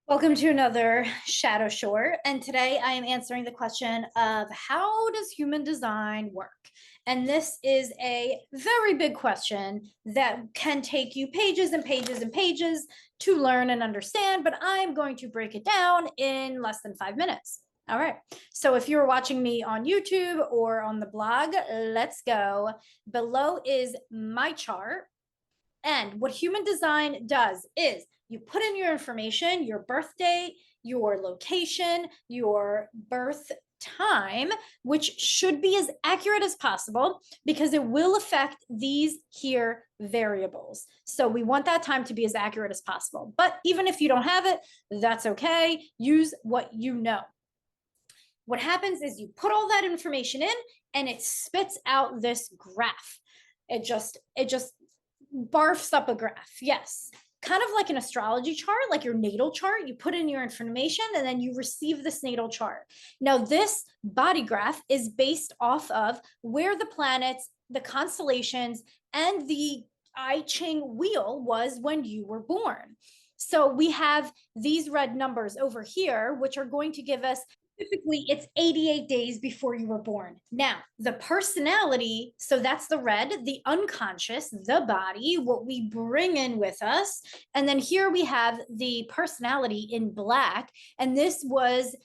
Welcome to another Shadow Short, and today I am answering the question of how does human design work? And this is a very big question that can take you pages and pages and pages to learn and understand, but I'm going to break it down in less than 5 minutes. All right. So if you're watching me on YouTube or on the blog, let's go. Below is my chart. And what human design does is you put in your information, your birth date, your location, your birth time, which should be as accurate as possible because it will affect these here variables. So we want that time to be as accurate as possible. But even if you don't have it, that's okay. Use what you know. What happens is you put all that information in and it spits out this graph. It just barfs up a graph. Yes. Kind of like an astrology chart, like your natal chart. You put in your information and then you receive this natal chart. Now, this body graph is based off of where the planets, the constellations, and the I Ching wheel was when you were born. So we have these red numbers over here, which are going to give us typically it's 88 days before you were born. Now, the personality, so that's the red, the unconscious, the body, what we bring in with us. And then here we have the personality in black. And this was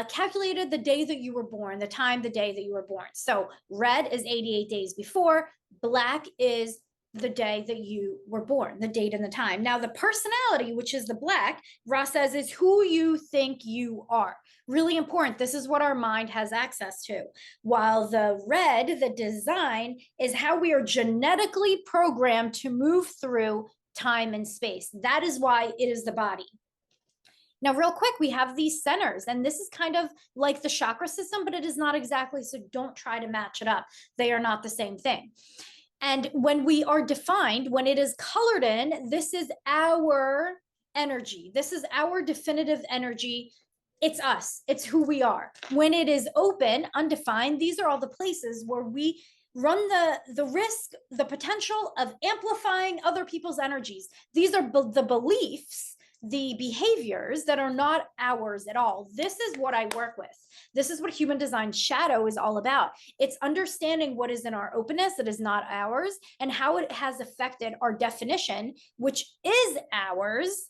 calculated the day that you were born, the time, the day that you were born. So red is 88 days before, black is the day that you were born, the date and the time. Now, the personality, which is the black, Ross says, is who you think you are. Really important. This is what our mind has access to. While the red, the design, is how we are genetically programmed to move through time and space. That is why it is the body. Now, real quick, we have these centers, and this is kind of like the chakra system, but it is not exactly, so don't try to match it up. They are not the same thing. And when we are defined, when it is colored in, this is our energy. This is our definitive energy. It's us. It's who we are. When it is open, undefined, these are all the places where we run the risk, the potential of amplifying other people's energies. These are the beliefs, the behaviors that are not ours at all. This is what I work with. This is what human design shadow is all about. It's understanding what is in our openness that is not ours and how it has affected our definition, which is ours,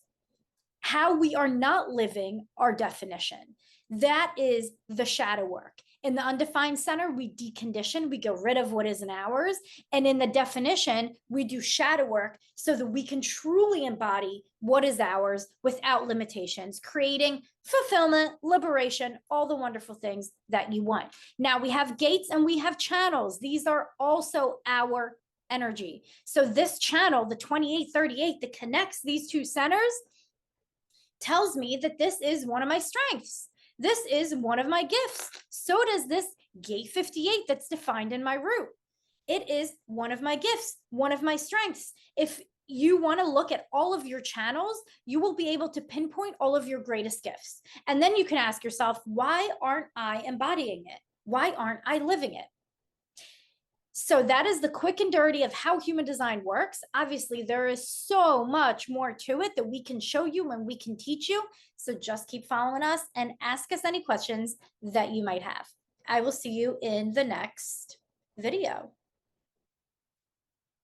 how we are not living our definition. That is the shadow work. In the undefined center, we decondition, we get rid of what isn't ours. And in the definition, we do shadow work so that we can truly embody what is ours without limitations, creating fulfillment, liberation, all the wonderful things that you want. Now we have gates and we have channels. These are also our energy. So this channel, the 2838 that connects these two centers, tells me that this is one of my strengths. This is one of my gifts. So does this gate 58 that's defined in my root. It is one of my gifts, one of my strengths. If you want to look at all of your channels, you will be able to pinpoint all of your greatest gifts. And then you can ask yourself, why aren't I embodying it? Why aren't I living it? So that is the quick and dirty of how human design works. Obviously, there is so much more to it that we can show you and we can teach you. So just keep following us and ask us any questions that you might have. I will see you in the next video.